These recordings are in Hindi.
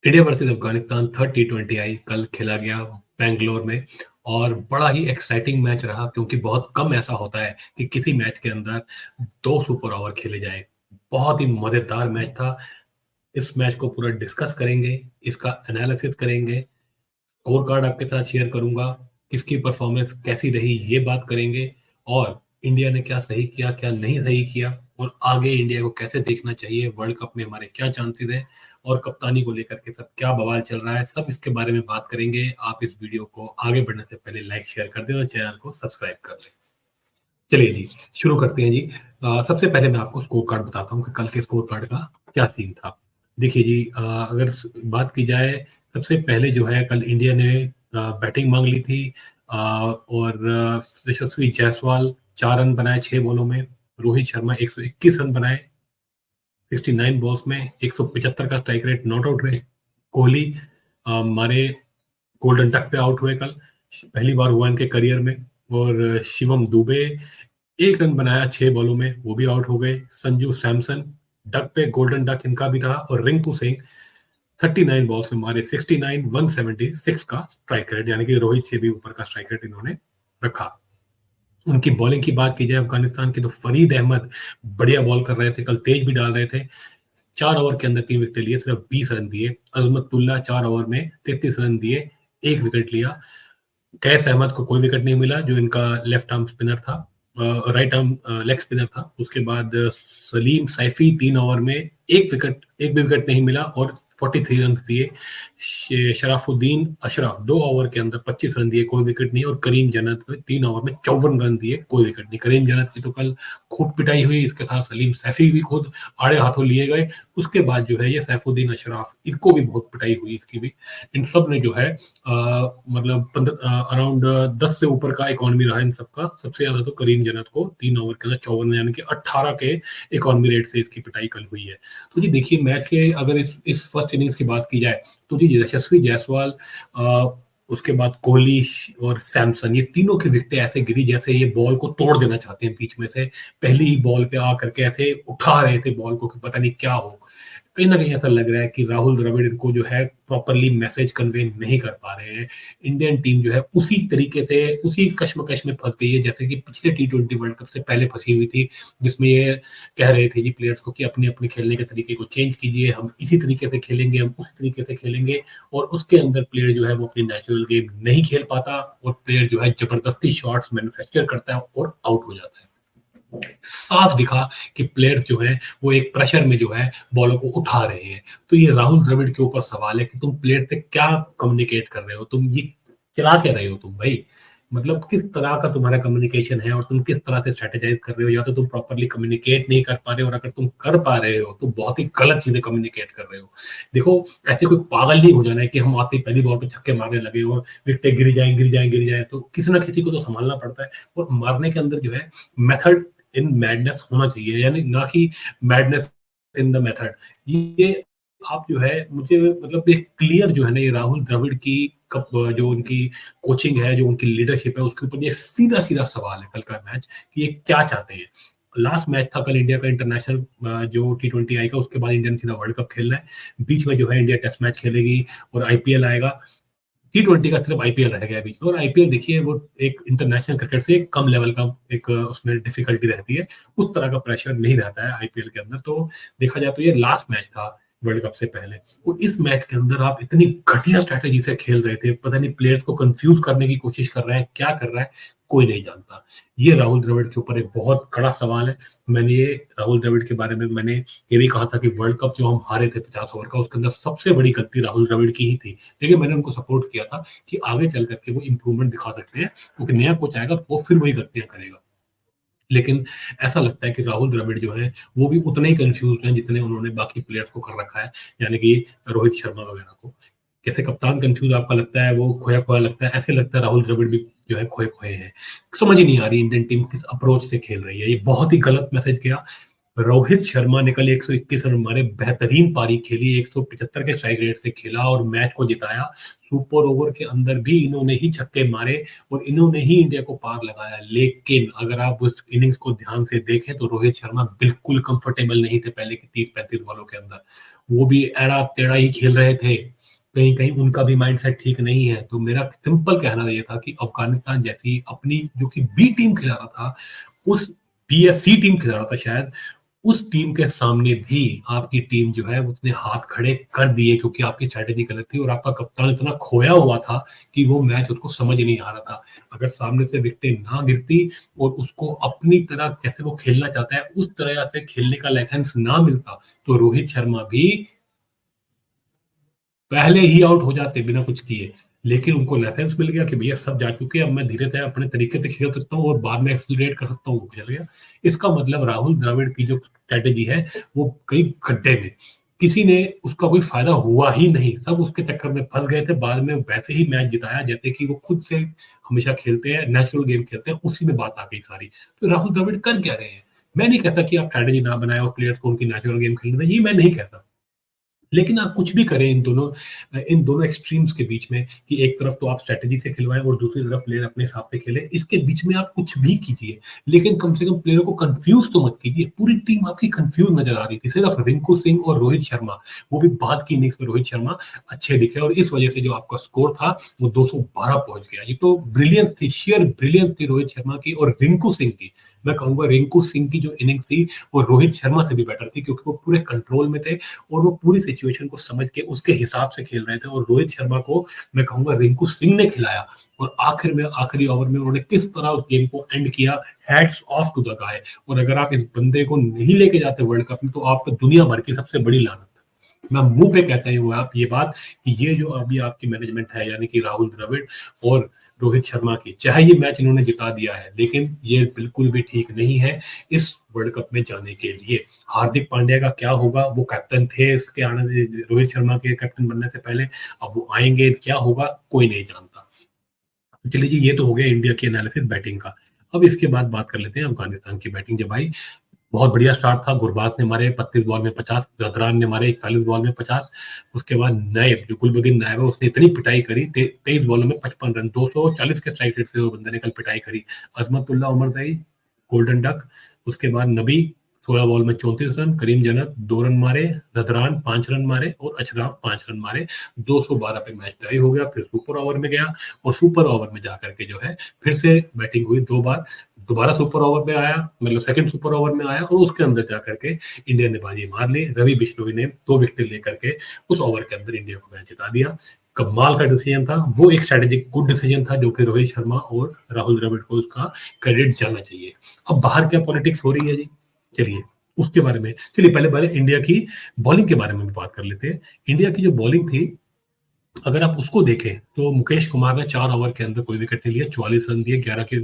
इंडिया वर्सेस अफगानिस्तान थर्ड टी20 आई कल खेला गया बेंगलोर में। और बड़ा ही एक्साइटिंग मैच रहा क्योंकि बहुत कम ऐसा होता है कि किसी मैच के अंदर दो सुपर ओवर खेले जाए। बहुत ही मजेदार मैच था। इस मैच को पूरा डिस्कस करेंगे, इसका एनालिसिस करेंगे, स्कोर कार्ड आपके साथ शेयर करूंगा, किसकी परफॉर्मेंस कैसी रही ये बात करेंगे, और इंडिया ने क्या सही किया क्या नहीं सही किया, और आगे इंडिया को कैसे देखना चाहिए, वर्ल्ड कप में हमारे क्या चांसेस है, और कप्तानी को लेकर के सब क्या बवाल चल रहा है, सब इसके बारे में बात करेंगे। आप इस वीडियो को आगे बढ़ने से पहले लाइक शेयर कर दें और चैनल को सब्सक्राइब कर लें। चलिए जी, शुरू करते हैं जी। सबसे पहले मैं आपको स्कोर कार्ड बताता हूँ कि कल के स्कोर कार्ड का क्या सीन था। देखिए जी, अगर बात की जाए, सबसे पहले जो है कल इंडिया ने बैटिंग मांग ली थी, और यशस्वी जायसवाल 4 रन बनाए 6 बॉलों में। रोहित शर्मा 121 रन बनाए 69 बॉल्स में, 175 का स्ट्राइक रेट, नॉट आउट रहे। कोहली हमारे गोल्डन डक पे आउट हुए कल, पहली बार हुआ इनके करियर में। और शिवम दुबे 1 रन बनाया 6 बॉलों में, वो भी आउट हो गए। संजू सैमसन डक पे, गोल्डन डक इनका भी रहा। और रिंकू सिंह 39 बॉल्स में मारे 69, 176 का स्ट्राइक रेट, यानी कि रोहित से भी ऊपर का स्ट्राइक रेट इन्होंने रखा। उनकी बॉलिंग की बात की जाए अफगानिस्तान की, तो फरीद अहमद बढ़िया बॉल कर रहे थे कल, तेज भी डाल रहे थे। 4 ओवर के अंदर 3 विकेट लिए, सिर्फ 20 रन दिए। अजमतुल्ला 4 ओवर में 33 रन दिए, 1 विकेट लिया। कैस अहमद को कोई विकेट नहीं मिला, जो इनका लेफ्ट आर्म स्पिनर था, राइट आर्म लेग स्पिनर था। उसके बाद सलीम सैफी 3 ओवर में एक भी विकेट नहीं मिला और 43 रन दिए। शराफुद्दीन अशरफ 2 ओवर के अंदर 25 रन दिए, कोई विकेट नहीं। और करीम जन्नत ने 3 ओवर में 54 रन दिए, कोई विकेट नहीं। करीम जन्नत की तो कल खूब पिटाई हुई, इसके साथ सलीम सैफी भी खुद आड़े हाथों लिए गए। उसके बाद जो है ये सैफुद्दीन अशरफ, इनको भी बहुत पिटाई हुई इसकी भी। इन सब ने जो है मतलब अराउंड 10 से ऊपर का इकोनॉमी रहा इन सबका। सबसे ज्यादा तो करीम जन्नत को 3 ओवर के अंदर 54, यानी कि 18 के इकोनॉमी रेट से इसकी पिटाई कल हुई है। तो जी देखिए, मैच के अगर इस फर्स्ट इनिंग्स की बात की जाए, तो जी यशस्वी जायसवाल, उसके बाद कोहली और सैमसन, ये तीनों की विकेटें ऐसे गिरी जैसे ये बॉल को तोड़ देना चाहते हैं बीच में से। पहली ही बॉल पे आ करके ऐसे उठा रहे थे बॉल को कि पता नहीं क्या हो। कहीं ना कहीं ऐसा लग रहा है कि राहुल द्रविड़ इनको जो है प्रॉपरली मैसेज कन्वे नहीं कर पा रहे हैं। इंडियन टीम जो है उसी तरीके से, उसी कश्मकश में फंस गई है जैसे कि पिछले टी20 वर्ल्ड कप से पहले फंसी हुई थी, जिसमें ये कह रहे थे जी प्लेयर्स को कि अपने अपने खेलने के तरीके को चेंज कीजिए, हम इसी तरीके से खेलेंगे, हम उसी तरीके से खेलेंगे। और उसके अंदर प्लेयर जो है वो अपनी नेचुरल गेम नहीं खेल पाता, और प्लेयर जो है जबरदस्ती शॉट्स मैन्युफैक्चर करता है और आउट हो जाता है। साफ दिखा कि प्लेयर्स जो है वो एक प्रेशर में जो है बॉलों को उठा रहे हैं। तो ये राहुल द्रविड़ के ऊपर सवाल है कि तुम प्लेयर से क्या कम्युनिकेट कर रहे हो, तुम ये चला क्या रहे हो तुम भाई। मतलब किस तरह का तुम्हारा कम्युनिकेशन है, और तुम किस तरह से स्ट्रेटेजाइज कर रहे हो। या तो तुम प्रॉपरली कम्युनिकेट नहीं कर पा रहे हो, और अगर तुम कर पा रहे हो तो बहुत ही गलत चीजें कम्युनिकेट कर रहे हो। देखो, ऐसे कोई पागल नहीं हो जाना है कि हम आते ही पहली बॉल पे छक्के मारने लगे और विकेटें गिर जाए गिर जाए गिर जाए। तो किसी ना किसी को तो संभालना पड़ता है, और मारने के अंदर जो है मेथड इन मैडनेस होना चाहिए, यानी ना कि मैडनेस इन द मेथड। ये आप जो है मुझे मतलब एक क्लियर जो है ना, ये राहुल द्रविड़ की जो उनकी कोचिंग है, जो उनकी लीडरशिप है, उसके ऊपर ये सीधा सीधा सवाल है कल का मैच कि ये क्या चाहते हैं। लास्ट मैच था कल इंडिया का इंटरनेशनल जो टी20 आएगा, उसके बाद इंडिया ने सीधा वर्ल्ड कप खेलना है। बीच में जो है इंडिया टेस्ट मैच खेलेगी और आईपीएल आएगा। टी20 का सिर्फ आईपीएल रह गया बीच में, और आईपीएल देखिए वो एक इंटरनेशनल क्रिकेट से एक कम लेवल का एक उसमें डिफिकल्टी रहती है। उस तरह का प्रेशर नहीं रहता है आईपीएल के अंदर। तो देखा जाए तो ये लास्ट मैच था वर्ल्ड कप से पहले, और इस मैच के अंदर आप इतनी घटिया स्ट्रैटेजी से खेल रहे थे, पता नहीं प्लेयर्स को कंफ्यूज करने की कोशिश कर रहे हैं, क्या कर रहा है कोई नहीं जानता। ये राहुल द्रविड़ के ऊपर एक बहुत बड़ा सवाल है। मैंने ये राहुल द्रविड़ के बारे में मैंने ये भी कहा था कि वर्ल्ड कप जो हम हारे थे 50 ओवर का, उसके अंदर सबसे बड़ी गलती राहुल द्रविड़ की ही थी। लेकिन मैंने उनको सपोर्ट किया था कि आगे चल करके वो इंप्रूवमेंट दिखा सकते हैं, क्योंकि नया कोच आएगा तो वो फिर वही गलतियां करेगा। लेकिन ऐसा लगता है कि राहुल द्रविड़ जो है वो भी उतने ही कंफ्यूज हैं जितने उन्होंने बाकी प्लेयर्स को कर रखा है, यानी कि रोहित शर्मा वगैरह को। जैसे कप्तान कंफ्यूज आपका लगता है, वो खोया खोया लगता है, ऐसे लगता है राहुल द्रविड़ भी जो है खोए खोए हैं। समझ ही नहीं आ रही इंडियन टीम किस अप्रोच से खेल रही है। ये बहुत ही गलत मैसेज गया। रोहित शर्मा ने कल 121 रन मारे, बेहतरीन पारी खेली, 175 के स्ट्राइक रेट से खेला और मैच को जिताया। सुपर ओवर के अंदर भी इन्होंने ही छक्के मारे और इन्होंने ही इंडिया को पार लगाया। लेकिन अगर आप उस इनिंग्स को ध्यान से देखें तो रोहित शर्मा बिल्कुल कंफर्टेबल नहीं थे पहले के 30-35 बॉलों के अंदर। वो भी एड़ा टेढ़ा ही खेल रहे थे। कहीं कहीं उनका भी माइंडसेट ठीक नहीं है। तो मेरा सिंपल कहना ये था कि अफगानिस्तान जैसी अपनी जो कि बी टीम खिला रहा था, उस बीएससी टीम खिला रहा था शायद, उस टीम के सामने भी आपकी टीम जो है उसने हाथ खड़े कर दिए क्योंकि आपकी स्ट्रैटेजी गलत थी और आपका कप्तान इतना खोया हुआ था कि वो मैच उसको समझ नहीं आ रहा था। अगर सामने से विकेटें ना गिरती और उसको अपनी तरह जैसे वो खेलना चाहता है उस तरह से खेलने का लाइसेंस ना मिलता तो रोहित शर्मा भी पहले ही आउट हो जाते बिना कुछ किए। लेकिन उनको लाइसेंस मिल गया कि भैया सब जा चुके हैं, अब मैं धीरे से अपने तरीके से खेल सकता हूँ और बाद में एक्सीलरेट कर सकता हूँ, वो चल गया। इसका मतलब राहुल द्रविड़ की जो स्ट्रेटेजी है वो कई गड्ढे में, किसी ने उसका कोई फायदा हुआ ही नहीं, सब उसके चक्कर में फंस गए थे। बाद में वैसे ही मैच जिताया जैसे कि वो खुद से हमेशा खेलते हैं, नेचुरल गेम खेलते हैं, उसी में बात आ गई सारी। तो राहुल द्रविड़ कर क्या रहे हैं? मैं नहीं कहता कि आप स्ट्रेटेजी ना बनाए और प्लेयर्स को उनकी नेचुरल गेम खेलने दें, ये मैं नहीं कहता। लेकिन आप कुछ भी करें इन दोनों एक्सट्रीम्स के बीच में कि एक तरफ तो आप स्ट्रेटेजी से खिलवाएं और दूसरी तरफ प्लेयर अपने हिसाब से खेले, इसके बीच में आप कुछ भी कीजिए, लेकिन कम से कम प्लेयरों को कंफ्यूज तो मत कीजिए। पूरी टीम आपकी कंफ्यूज नजर आ रही थी, सिर्फ रिंकू सिंह और रोहित शर्मा, वो भी बाद की इनिंग्स में रोहित शर्मा अच्छे दिखे और इस वजह से जो आपका स्कोर था वो 212 पहुंच गया। ये तो ब्रिलियंस थी, शेयर ब्रिलियंस थी रोहित शर्मा की और रिंकू सिंह की। मैं कहूंगा रिंकू सिंह की जो इनिंग्स थी वो रोहित शर्मा से भी बेटर थी क्योंकि वो पूरे कंट्रोल में थे और वो पूरी सिचुएशन को समझ के उसके हिसाब से खेल रहे थे। और रोहित शर्मा को मैं कहूंगा रिंकू सिंह ने खिलाया और आखिर में आखिरी ओवर में उन्होंने किस तरह उस गेम को एंड किया, hats off to the guy. और अगर आप इस बंदे को नहीं लेके जाते वर्ल्ड कप में तो आप दुनिया भर की सबसे बड़ी लानत। मैं मुंह पे कहता ही हूँ आप ये बात कि ये जो अभी आपकी मैनेजमेंट है यानी कि राहुल द्रविड़ और रोहित शर्मा की, चाहे ये मैच इन्होंने जिता दिया है लेकिन ये बिल्कुल भी ठीक नहीं है इस वर्ल्ड कप में जाने के लिए। हार्दिक पांड्या का क्या होगा, वो कैप्टन थे इसके आने, रोहित शर्मा के कैप्टन बनने से पहले, अब वो आएंगे, क्या होगा कोई नहीं जानता। तो चलिए जी, ये तो हो गया इंडिया की एनालिसिस बैटिंग का। अब इसके बाद बात कर लेते हैं अफगानिस्तान की बैटिंग। जब भाई बहुत बढ़िया स्टार्ट था, गुरबाज ने मारे 32 बॉल में 50, जदरान ने मारे 41 बॉल में 50। उसके बाद नायब जो गुलबदीन नायब है उसने इतनी पिटाई करी, 23 बॉलों में 55 रन, 240 के स्ट्राइक रेट से वो बंदे ने कल पिटाई करी। अजमतुल्ला उमर सही गोल्डन डक। उसके बाद नबी 16 बॉल में 34 रन, करीम जन्नत 2 रन मारे, जदरान 5 रन मारे और अशराफ 5 रन मारे। 212 पे मैच टाई हो गया। फिर सुपर ओवर में गया और सुपर ओवर में जाकर के जो है फिर से बैटिंग हुई 2 बार, दोबारा सुपर ओवर में आया, मतलब सेकंड सुपर ओवर में आया और उसके अंदर जाकर के इंडिया ने बाजी मार ली। रवि बिश्नोई ने 2 विकेट लेकर के उस ओवर के अंदर इंडिया को मैच जिता दिया। कमाल का डिसीजन था वो, एक स्ट्रेटेजिक गुड डिसीजन था जो कि रोहित शर्मा और राहुल द्रविड़ को उसका क्रेडिट जाना चाहिए। अब बाहर क्या पॉलिटिक्स हो रही है जी, चलिए उसके बारे में, चलिए पहले पहले इंडिया की बॉलिंग के बारे में भी बात कर लेते हैं। इंडिया की जो बॉलिंग थी अगर आप उसको देखें तो मुकेश कुमार ने 4 ओवर के अंदर कोई विकेट नहीं लिया, 44 रन दिए 11 की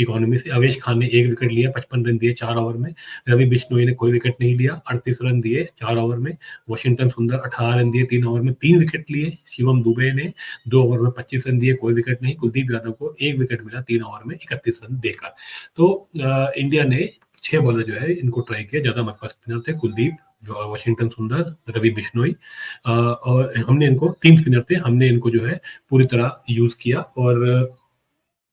इकोनॉमी से। अवेश खान ने 1 विकेट लिया, 55 रन दिए 4 ओवर में। रवि बिश्नोई ने कोई विकेट नहीं लिया, 38 रन दिए 4 ओवर में। वॉशिंगटन सुंदर 18 रन दिए 3 ओवर में, 3 विकेट लिए। शिवम दुबे ने 2 ओवर में 25 रन दिए, कोई विकेट नहीं। कुलदीप यादव को 1 विकेट मिला 3 ओवर में 31 रन देकर। तो इंडिया ने 6 बॉलर जो है इनको ट्राई किया, ज्यादा हमारे पास स्पिनर थे, कुलदीप, वॉशिंगटन सुंदर, रवि बिश्नोई, और हमने इनको 3 स्पिनर थे, हमने इनको जो है पूरी तरह यूज किया और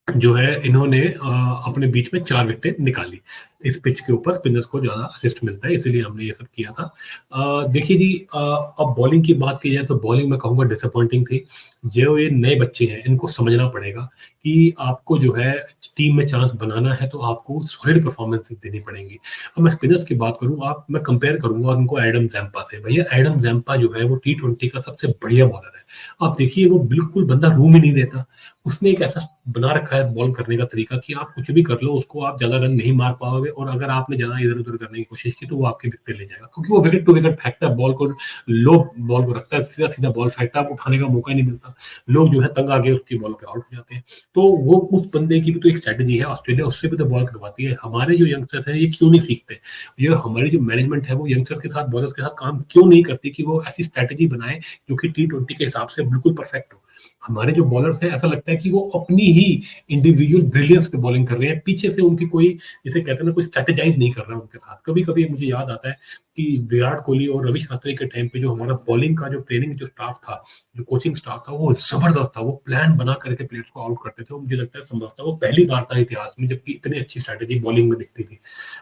जो है इन्होंने अपने बीच में 4 विकेटें निकाली। इस पिच के ऊपर स्पिनर्स को ज्यादा असिस्ट मिलता है, इसीलिए हमने ये सब किया था। देखिए जी, अब बॉलिंग की बात की जाए तो बॉलिंग में कहूंगा डिसअपॉइंटिंग थी। जो ये नए बच्चे हैं इनको समझना पड़ेगा कि आपको जो है टीम में चांस बनाना है तो आपको सॉलिड परफॉर्मेंस देनी पड़ेगी। अब मैं स्पिनर्स की बात करूं, मैं कंपेयर करूंगा उनको एडम जैम्पा से। भैया एडम जैम्पा जो है वो T20 का सबसे बढ़िया बॉलर है। आप देखिए वो बिल्कुल बंदा रूम ही नहीं देता। उसने एक ऐसा बना रखा है बॉल करने का तरीका कि आप कुछ भी कर लो उसको आप ज्यादा रन नहीं मार पाओगे, और अगर आपने ज्यादा इधर उधर करने की कोशिश की तो वो आपके विकेट ले जाएगा, क्योंकि वो विकेट टू विकेट फेंकता है, बॉल को लो बॉल को रखता है, सीधा सीधा बॉल फेंकता है, उठाने का मौका ही नहीं मिलता। लोग जो है तंग आगे उसकी बॉल पे आउट हो जाते हैं। तो वो उस बंदे की भी तो एक स्ट्रेटेजी है, ऑस्ट्रेलिया उससे भी तो बॉल करवाती है। हमारे जो यंगस्टर्स हैं ये क्यों नहीं सीखते? ये हमारी जो मैनेजमेंट है वो यंगस्टर के साथ, बॉलर्स के साथ काम क्यों नहीं करती कि वो ऐसी स्ट्रेटेजी बनाए जो कि T20 के हिसाब से बिल्कुल परफेक्ट हो। हमारे जो बॉलर्स हैं ऐसा लगता है कि वो अपनी ही इंडिविजुअल ब्रिलियंस पे बॉलिंग कर रहे हैं, पीछे से उनकी कोई जिसे कहते हैं ना कोई स्ट्रैटेजाइज़ नहीं कर रहा है उनके साथ। कभी-कभी मुझे याद आता है कि विराट कोहली और रवि शास्त्री के टाइम पे जो हमारा बॉलिंग का जो ट्रेनिंग जो स्टाफ था, जो कोचिंग स्टाफ था वो ज़बरदस्त था, वो प्लान बना करके प्लेयर्स को आउट करते थे और मुझे लगता है संभवतः वो पहली बार था इतिहास में जबकि इतनी अच्छी स्ट्रैटेजी बॉलिंग में दिखती थी।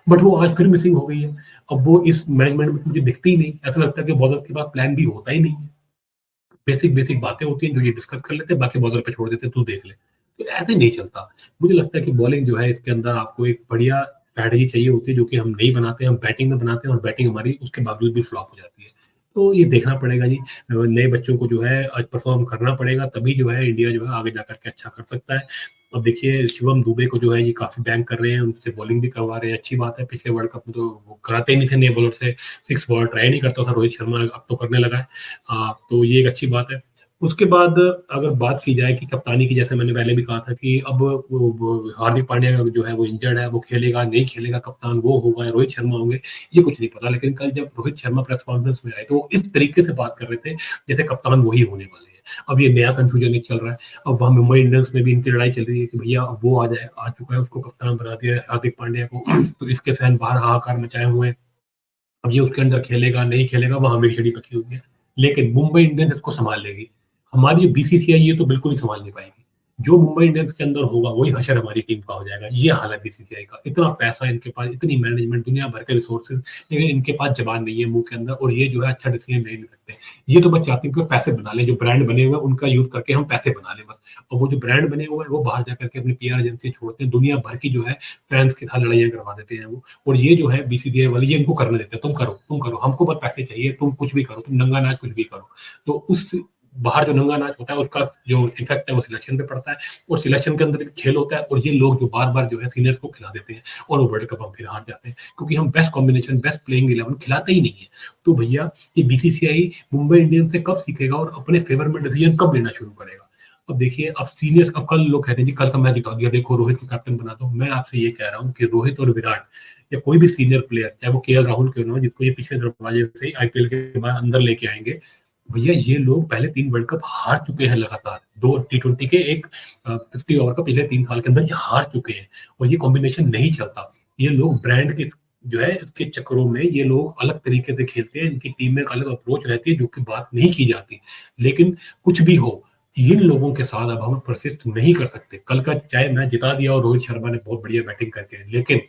बट वो आज फिर मिसिंग हो गई है। अब वो इस मैनेजमेंट में मुझे दिखती ही नहीं। ऐसा लगता है कि बॉलर्स के पास प्लान बी होता ही नहीं है। बेसिक बातें होती हैं जो ये डिस्कस कर लेते हैं, बाकी बॉलर पे छोड़ देते हैं, तू देख ले। तो ऐसे नहीं चलता। मुझे लगता है कि बॉलिंग जो है इसके अंदर आपको एक बढ़िया स्ट्रैटेजी चाहिए होती है जो कि हम नहीं बनाते, हम बैटिंग में बनाते हैं और बैटिंग हमारी उसके बावजूद भी फ्लॉप हो जाती है। तो ये देखना पड़ेगा जी, नए बच्चों को जो है आज परफ़ॉर्म करना पड़ेगा तभी जो है इंडिया जो है आगे जाकर के अच्छा कर सकता है। अब देखिए शिवम दुबे को जो है ये काफ़ी बैंक कर रहे हैं, उनसे बॉलिंग भी करवा रहे हैं, अच्छी बात है। पिछले वर्ल्ड कप में तो वो कराते ही नहीं थे नए बॉलर से, 6 बॉल ट्राई नहीं करता था रोहित शर्मा, अब तो करने लगा है। तो ये एक अच्छी बात है। उसके बाद अगर बात की जाए कि कप्तानी की, जैसे मैंने पहले भी कहा था कि अब वो हार्दिक पांड्या का जो है वो इंजर्ड है, वो खेलेगा, नहीं खेलेगा, कप्तान वो होगा या रोहित शर्मा होंगे, ये कुछ नहीं पता। लेकिन कल जब रोहित शर्मा प्रेस कॉन्फ्रेंस में आए, तो वो इस तरीके से बात कर रहे थे, जैसे कप्तान वही होने वाले हैं। अब ये नया कन्फ्यूजन एक चल रहा है। अब वहाँ मुंबई इंडियंस में भी इनकी लड़ाई चल रही है कि भैया अब वो आ चुका है, उसको कप्तान बना दिया है हार्दिक पांड्या को, तो इसके फैन बाहर हाहाकार मचाए हुए हैं। अब ये उसके अंदर खेलेगा, नहीं खेलेगा, वहाँ हमें खिचड़ी पकी हुई है। लेकिन मुंबई इंडियंस इसको सँभाल लेगी। हमारी बीसीसीआई ये तो बिल्कुल ही सँभाल नहीं पाएगी। जो मुंबई इंडियंस के अंदर होगा, वही हशर हमारी टीम का हो जाएगा। ये हाल है बीसीसीआई का। इतना पैसा इनके पास, इतनी मैनेजमेंट, दुनिया भर के रिसोर्सेज़, लेकिन इनके पास ज़बान नहीं है मुँह के अंदर और ये जो है अच्छा डिसीज़न नहीं ले सकते। ये तो बस चाहते हैं कि पैसे बना लें, जो ब्रांड बने हुए हैं, उनका यूज़ करके हम पैसे बना लें बस। और वो जो ब्रांड बने हुए हैं, वो बाहर जाकर के अपनी पीआर एजेंसी छोड़ते हैं। दुनिया भर की जो है फैन्स के साथ लड़ाइयाँ करवा देते हैं वो। और ये जो है बीसीसीआई वाले ये इनको करने देते हैं, तुम करो, हमको बस पैसे चाहिए, तुम कुछ भी करो, तुम नंगा नाच कुछ भी करो। तो उस बाहर जो नंगा नाच होता है उसका जो इफेक्ट है वो सिलेक्शन पे पड़ता है और सिलेक्शन के अंदर भी खेल होता है और ये लोग जो बार-बार जो है सीनियर्स को खिला देते हैं और वो वर्ल्ड कप हम फिर हार जाते हैं क्योंकि हम बेस्ट कॉम्बिनेशन, बेस्ट प्लेइंग 11 खिलाते ही नहीं है। तो भैया ये बीसीसीआई मुंबई इंडियंस से कब सीखेगा और अपने फेवर में डिसीजन कब लेना शुरू करेगा? अब देखिए अब सीनियर्स, अब कल लोग कहते हैं जी कल का मैच जिता दिया, देखो रोहित को कैप्टन बना दो। मैं आपसे ये कह रहा हूँ कि रोहित और विराट या कोई भी सीनियर प्लेयर, चाहे वो केएल राहुल क्यों ना हो, जिसको ये पिछले दरवाजे से आईपीएल के बाद अंदर लेके आएंगे, भैया ये लोग पहले 3 वर्ल्ड कप हार चुके हैं लगातार। 2 टी20 के, एक 50 ओवर का पिछले 3 साल के अंदर ये हार चुके हैं और ये कॉम्बिनेशन नहीं चलता। ये लोग ब्रांड के जो है इसके चक्करों में ये लोग अलग तरीके से खेलते हैं, इनकी टीम में एक अलग अप्रोच रहती है जो कि बात नहीं की जाती। लेकिन कुछ भी हो, इन लोगों के साथ अब हम परसिस्ट नहीं कर सकते। कल का चाहे मैच जिता दिया और रोहित शर्मा ने बहुत बढ़िया बैटिंग करके, लेकिन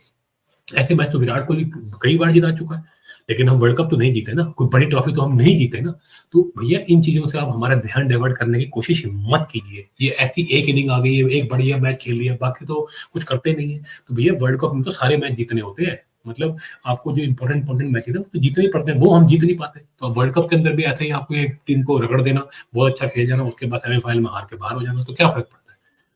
ऐसे मैच तो विराट कोहली कई बार जिता चुका है, लेकिन हम वर्ल्ड कप तो नहीं जीते ना, कोई बड़ी ट्रॉफी तो हम नहीं जीते ना। तो भैया इन चीज़ों से आप हमारा ध्यान डाइवर्ट करने की कोशिश मत कीजिए। ये ऐसी एक इनिंग आ गई है, एक बढ़िया मैच खेल लिया, बाकी तो कुछ करते नहीं है। तो भैया वर्ल्ड कप में तो सारे मैच जीतने होते हैं। मतलब आपको जो इम्पोर्टेंट मैच है ना, तो जीतने ही पड़ते हैं, वो हम जीत नहीं पाते। तो वर्ल्ड कप के अंदर भी ऐसे ही आपको एक टीम को रगड़ देना, बहुत अच्छा खेल जाना, उसके बाद सेमीफाइनल में हार के बाहर हो जाना, तो क्या फ़र्क पड़ता है?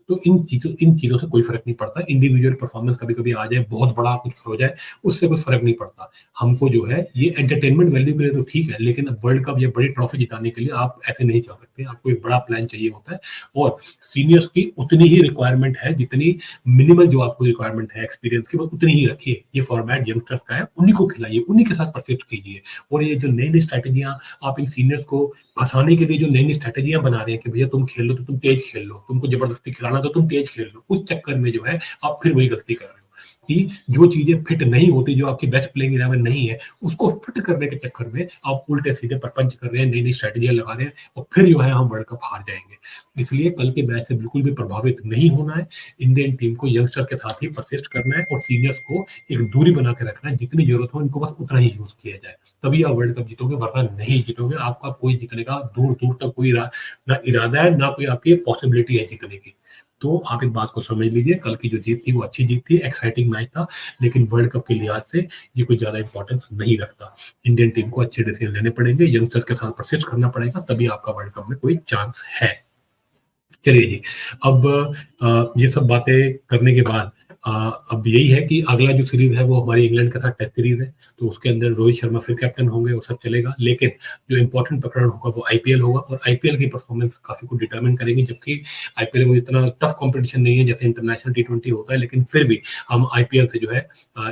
तो इन चीज़ों से कोई फ़र्क नहीं पड़ता। इंडिविजुअल परफ़ॉर्मेंस कभी-कभी आ जाए, बहुत बड़ा कुछ हो जाए, उससे कोई फ़र्क नहीं पड़ता। हमको जो है ये एंटरटेनमेंट वैल्यू के लिए तो ठीक है, लेकिन अब वर्ल्ड कप या बड़ी ट्रॉफ़ी जिताने के लिए आप ऐसे नहीं चल सकते। आपको एक बड़ा प्लान चाहिए होता है और सीनियर्स की उतनी ही रिक्वायरमेंट है, जितनी मिनिमल जो आपको रिक्वायरमेंट है एक्सपीरियंस की, वो उतनी ही रखिए। ये फॉर्मेट यंगस्टर्स का है, उन्हीं को खिलाइए, उन्हीं के साथ परसिस्ट कीजिए। और ये जो नई-नई स्ट्रैटेजियाँ आप इन सीनियर्स को फँसाने के लिए जो नई-नई स्ट्रैटेजियाँ बना रहे हैं कि भैया तुम खेल लो तो तुम तेज खेल लो, तुमको ज़बरदस्ती खिलाना तो तुम तेज खेल लो। उस चक्कर में जो है आप फिर वही गलती कर रहे हो कि जो चीज़ें फिट नहीं होती, जो आपकी बेस्ट प्लेइंग 11 नहीं है, उसको फिट करने के चक्कर में आप उल्टे-सीधे प्रपंच कर रहे हैं, नई-नई स्ट्रैटेजियाँ लगा रहे हैं और फिर जो है हम वर्ल्ड कप हार जाएँगे। इसलिए कल के मैच से बिल्कुल भी प्रभावित नहीं होना है। इंडियन टीम को यंगस्टर के साथ ही परसिस्ट करना है और सीनियर्स को एक दूरी बना के रखना है। जितनी ज़रूरत हो इनको बस उतना ही यूज़ किया जाए। तभी आप वर्ल्ड कप जीतोगे, वरना नहीं जीतोगे। आपका कोई जीतने का दूर-दूर तक कोई ना इरादा है, ना कोई आपकी पॉसिबिलिटी है जीतने की। तो आप एक बात को समझ लीजिए, कल की जो जीत थी वो अच्छी जीत थी, एक्साइटिंग मैच था, लेकिन वर्ल्ड कप के लिहाज से ये कोई ज़्यादा इम्पोर्टेंस नहीं रखता। इंडियन टीम को अच्छे डिसीजन लेने पड़ेंगे, यंगस्टर्स के साथ परसिस्ट करना पड़ेगा, तभी आपका वर्ल्ड कप में कोई चांस है। चलिए जी, अब ये सब बातें करने के बाद अब यही है कि अगला जो सीरीज है वो हमारी इंग्लैंड के साथ टेस्ट सीरीज है, तो उसके अंदर रोहित शर्मा फिर कैप्टन होंगे और सब चलेगा। लेकिन जो इंपॉर्टेंट प्रकरण होगा वो आईपीएल होगा, और आईपीएल की परफॉर्मेंस काफी कुछ डिटरमिन करेंगी। जबकि आईपीएल में इतना टफ कंपटीशन नहीं है जैसे इंटरनेशनल टी20 होता है, लेकिन फिर भी हम आईपीएल से जो है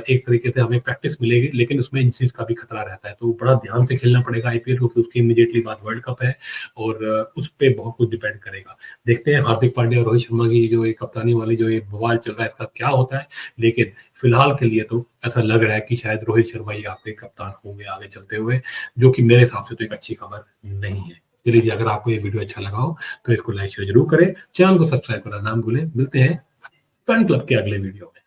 एक तरीके से हमें प्रैक्टिस मिलेगी, लेकिन उसमें इंजरीज का भी खतरा रहता है। तो बड़ा ध्यान से खेलना पड़ेगा आईपीएल, क्योंकि उसकी इमीडिएटली बाद वर्ल्ड कप है और उस पर बहुत कुछ डिपेंड करेगा। देखते हैं हार्दिक पांड्या और रोहित शर्मा की जो ये कप्तानी वाली जो ये बवाल चल रहा है, इसका क्या होता है। लेकिन फिलहाल के लिए तो ऐसा लग रहा है कि शायद रोहित शर्मा ही आपके कप्तान होंगे आगे चलते हुए, जो कि मेरे हिसाब से तो एक अच्छी खबर नहीं है। चलिए जी, अगर आपको ये वीडियो अच्छा लगा हो तो इसको लाइक शेयर जरूर करें, चैनल को सब्सक्राइब करना ना भूलें। मिलते हैं फन क्लब के अगले वीडियो में।